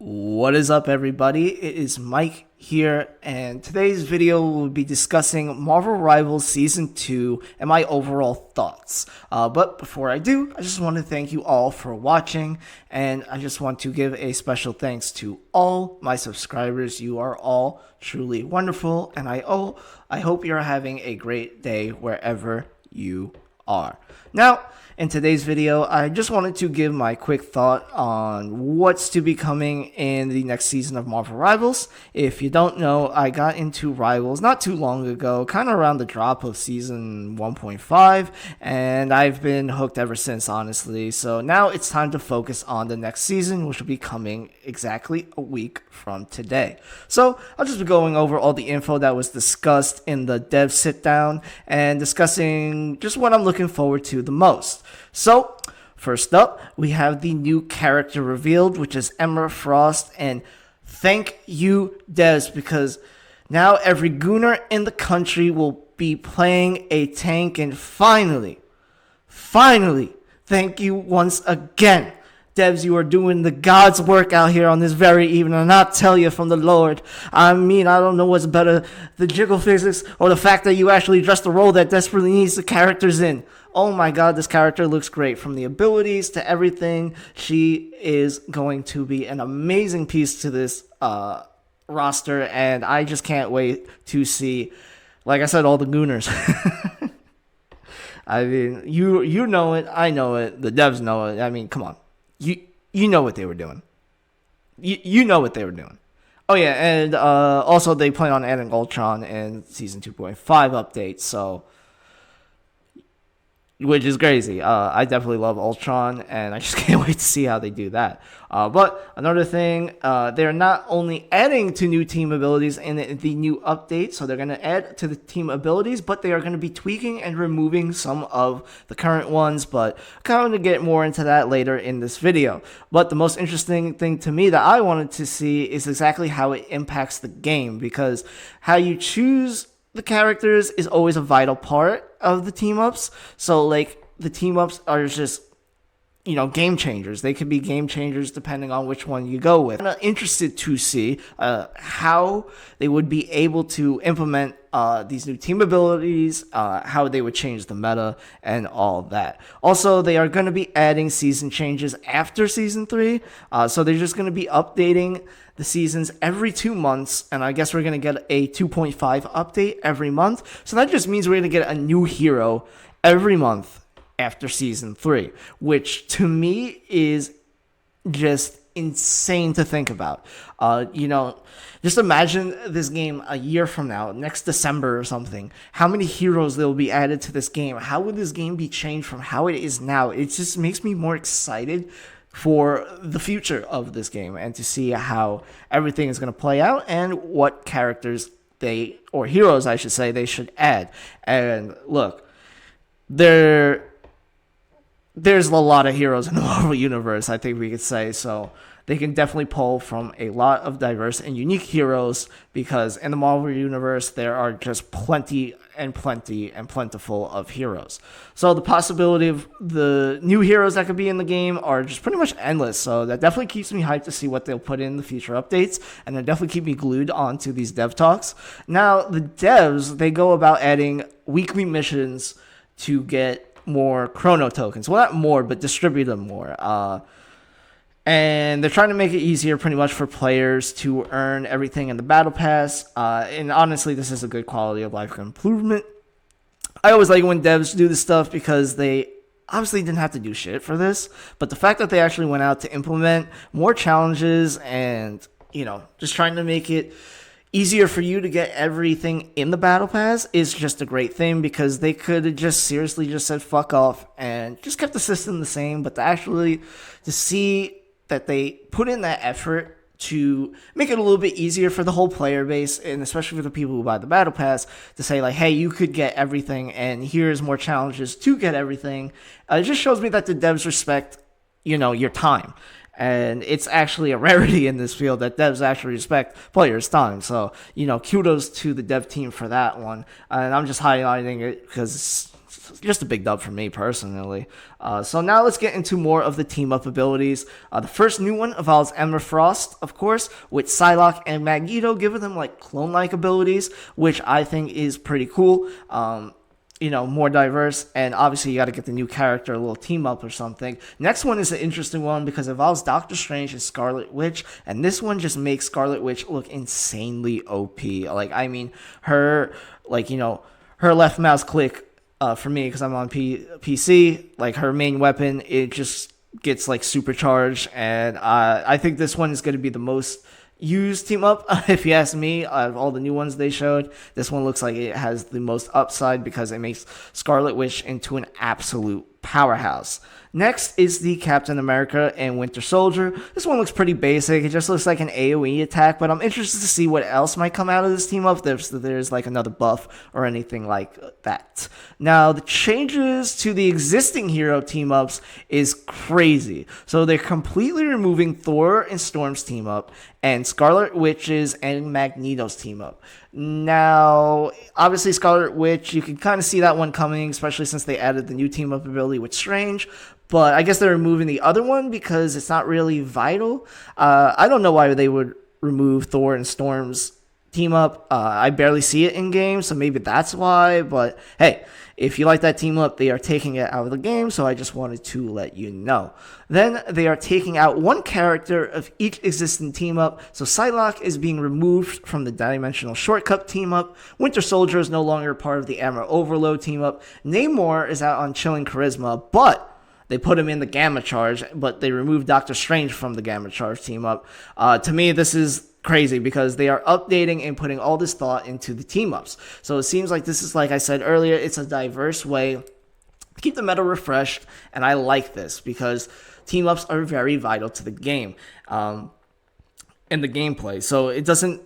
What is up, everybody? It is Mike here, and today's video will be discussing Marvel Rivals Season 2 and my overall thoughts. But before I do, I just want to thank you all for watching, and I just want to give a special thanks to all my subscribers. You are all truly wonderful, and I hope you're having a great day wherever you are. Now, in today's video, I just wanted to give my quick thought on what's to be coming in the next season of Marvel Rivals. If you don't know, I got into Rivals not too long ago, kind of around the drop of season 1.5, and I've been hooked ever since, honestly. So now it's time to focus on the next season, which will be coming exactly a week from today. So I'll just be going over all the info that was discussed in the dev sit-down and discussing just what I'm looking forward to the most. So, first up, we have the new character revealed, which is Emma Frost, and thank you, devs, because now every gooner in the country will be playing a tank, and finally, thank you once again. Devs, you are doing the God's work out here on this very evening, and I'll tell you from the Lord. I mean, I don't know what's better, the jiggle physics or the fact that you actually dressed the role that desperately needs the characters in. Oh my god, this character looks great. From the abilities to everything, she is going to be an amazing piece to this roster, and I just can't wait to see, like I said, all the gooners. I mean, you know it, I know it, the devs know it. I mean, come on. You know what they were doing. You know what they were doing. Oh yeah, and also they plan on adding Ultron in Season 2.5 update, so which is crazy. I definitely love Ultron, and I just can't wait to see how they do that. But another thing, they're not only adding to new team abilities in the new update, so they're going to add to the team abilities, but they are going to be tweaking and removing some of the current ones, but I'm going to get more into that later in this video. But the most interesting thing to me that I wanted to see is exactly how it impacts the game, because how you choose the characters is always a vital part of the team-ups. So, like, the team-ups are just, game changers. They could be game changers depending on which one you go with. I'm interested to see how they would be able to implement these new team abilities, how they would change the meta, and all that. Also, they are going to be adding season changes after Season 3, so they're just going to be updating the seasons every 2 months, and I guess we're going to get a 2.5 update every month. So that just means we're going to get a new hero every month after Season 3, which to me is just insane to think about. Just imagine this game a year from now, next December or something. How many heroes there will be added to this game? How would this game be changed from how it is now? It just makes me more excited for the future of this game and to see how everything is going to play out and what characters or heroes I should say, they should add. And look, there's a lot of heroes in the Marvel Universe, I think we could say, so they can definitely pull from a lot of diverse and unique heroes, because in the Marvel Universe, there are just plenty and plentiful of heroes. So the possibility of the new heroes that could be in the game are just pretty much endless. So that definitely keeps me hyped to see what they'll put in the future updates, and they definitely keep me glued onto these dev talks. Now, the devs, they go about adding weekly missions to get more chrono tokens. Well, not more, but distribute them more. And they're trying to make it easier pretty much for players to earn everything in the battle pass. And honestly, this is a good quality of life improvement. I always like when devs do this stuff because they obviously didn't have to do shit for this. But the fact that they actually went out to implement more challenges and, just trying to make it easier for you to get everything in the battle pass is just a great thing, because they could have just seriously just said fuck off and just kept the system the same. But to see that they put in that effort to make it a little bit easier for the whole player base, and especially for the people who buy the battle pass, to say like, hey, you could get everything and here's more challenges to get everything. It just shows me that the devs respect, your time. And it's actually a rarity in this field that devs actually respect players' time. So, kudos to the dev team for that one. And I'm just highlighting it because just a big dub for me personally. So now let's get into more of the team up abilities. The first new one involves Emma Frost, of course, with Psylocke and Magneto, giving them like clone-like abilities, which I think is pretty cool. More diverse, and obviously you got to get the new character, a little team up or something. Next one is an interesting one because it involves Doctor Strange and Scarlet Witch, and this one just makes Scarlet Witch look insanely OP. Like, I mean, her, her left mouse click, for me, because I'm on PC, like her main weapon, it just gets like supercharged, and I think this one is going to be the most used team up, if you ask me. Out of all the new ones they showed, this one looks like it has the most upside because it makes Scarlet Witch into an absolute powerhouse. Next is the Captain America and Winter Soldier. This one looks pretty basic. It just looks like an AoE attack, but I'm interested to see what else might come out of this team up. There's like another buff or anything like that. Now, the changes to the existing hero team ups is crazy. So they're completely removing Thor and Storm's team up and Scarlet Witch's and Magneto's team up. Now, obviously Scarlet Witch, you can kind of see that one coming, especially since they added the new team up ability with Strange. But I guess they're removing the other one because it's not really vital. I don't know why they would remove Thor and Storm's team up. I barely see it in game, so maybe that's why. But hey, if you like that team up, they are taking it out of the game, so I just wanted to let you know. Then they are taking out one character of each existing team up. So Psylocke is being removed from the Dimensional Shortcut team up. Winter Soldier is no longer part of the Armor Overload team up. Namor is out on Chilling Charisma, but they put him in the Gamma Charge, but they removed Doctor Strange from the Gamma Charge team up. To me, this is crazy because they are updating and putting all this thought into the team ups. So it seems like this is, like I said earlier, it's a diverse way to keep the meta refreshed, and I like this because team ups are very vital to the game and the gameplay. So it doesn't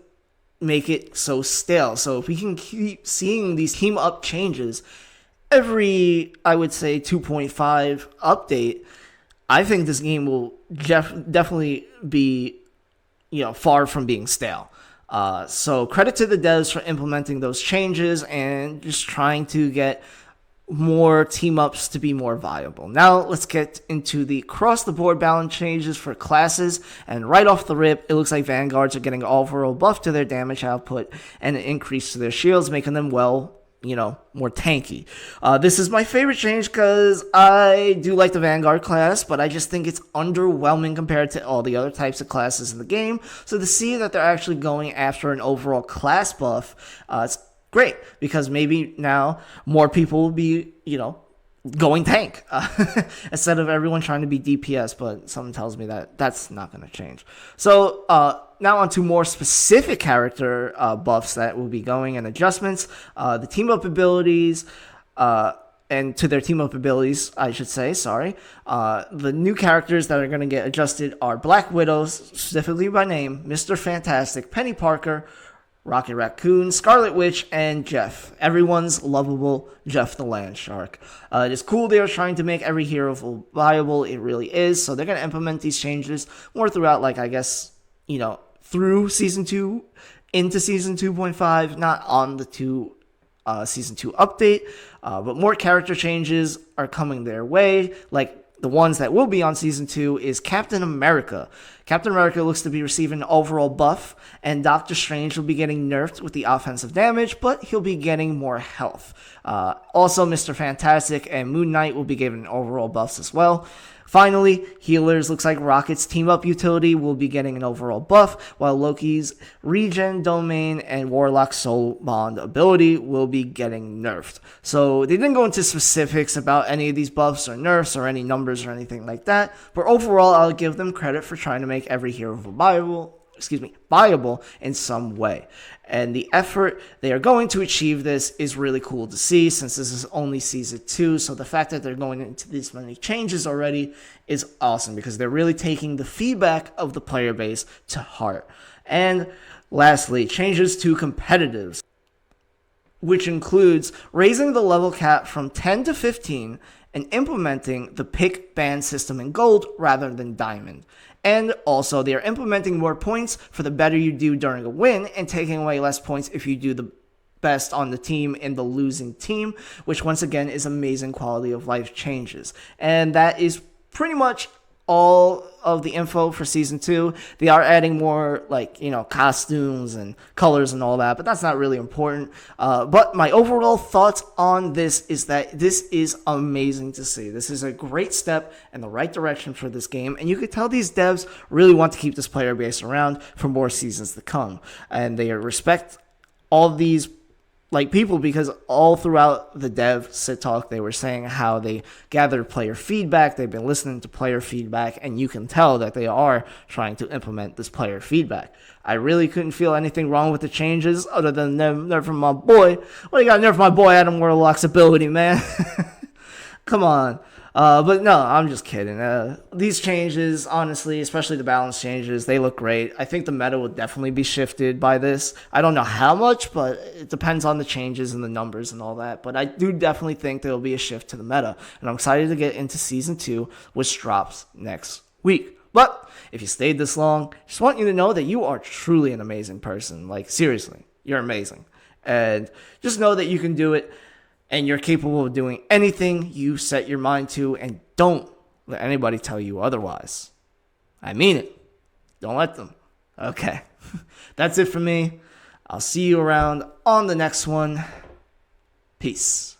make it so stale. So if we can keep seeing these team up changes every, I would say, 2.5 update, I think this game will definitely be, far from being stale. So credit to the devs for implementing those changes and just trying to get more team ups to be more viable. Now let's get into the across the board balance changes for classes, and right off the rip, it looks like Vanguards are getting an overall buff to their damage output and an increase to their shields, making them more tanky. This is my favorite change because I do like the Vanguard class, but I just think it's underwhelming compared to all the other types of classes in the game. So to see that they're actually going after an overall class buff, it's great because maybe now more people will be, going tank instead of everyone trying to be DPS, but something tells me that that's not going to change. So now on to more specific character buffs that will be going and adjustments. The team up abilities, and to their team up abilities, I should say, sorry. The new characters that are going to get adjusted are Black Widow, specifically by name, Mr. Fantastic, Penny Parker, Rocket Raccoon, Scarlet Witch, and Jeff. Everyone's lovable Jeff the Land Shark. It is cool they are trying to make every hero viable. It really is. So they're going to implement these changes more throughout, through Season 2 into Season 2.5, not on the Season 2 update. But more character changes are coming their way, like the ones that will be on Season 2 is Captain America. Captain America looks to be receiving an overall buff, and Doctor Strange will be getting nerfed with the offensive damage, but he'll be getting more health. Also, Mr. Fantastic and Moon Knight will be given overall buffs as well. Finally, healers, looks like Rocket's team-up utility will be getting an overall buff, while Loki's regen domain and Warlock's soul bond ability will be getting nerfed. So they didn't go into specifics about any of these buffs or nerfs or any numbers or anything like that, but overall I'll give them credit for trying to make every hero viable in some way. And the effort they are going to achieve this is really cool to see, since this is only Season 2. So the fact that they're going into these many changes already is awesome, because they're really taking the feedback of the player base to heart. And lastly, changes to competitives, which includes raising the level cap from 10 to 15 and implementing the pick ban system in gold rather than diamond. And also, they are implementing more points for the better you do during a win, and taking away less points if you do the best on the team in the losing team, which once again is amazing quality of life changes. And that is pretty much all of the info for season 2. They are adding more, like, costumes and colors and all that, but that's not really important. But my overall thoughts on this is that this is amazing to see. This is a great step in the right direction for this game, and you could tell these devs really want to keep this player base around for more seasons to come, and they respect all these people, because all throughout the dev sit talk, they were saying how they gathered player feedback. They've been listening to player feedback, and you can tell that they are trying to implement this player feedback. I really couldn't feel anything wrong with the changes other than nerfing my boy. Well, you got to nerf my boy Adam Warlock's ability, man. Come on. But no, I'm just kidding. These changes, honestly, especially the balance changes, they look great. I think the meta will definitely be shifted by this. I don't know how much, but it depends on the changes and the numbers and all that. But I do definitely think there will be a shift to the meta. And I'm excited to get into Season 2, which drops next week. But if you stayed this long, I just want you to know that you are truly an amazing person. Like, seriously, you're amazing. And just know that you can do it. And you're capable of doing anything you set your mind to, and don't let anybody tell you otherwise. I mean it. Don't let them. Okay. That's it for me. I'll see you around on the next one. Peace.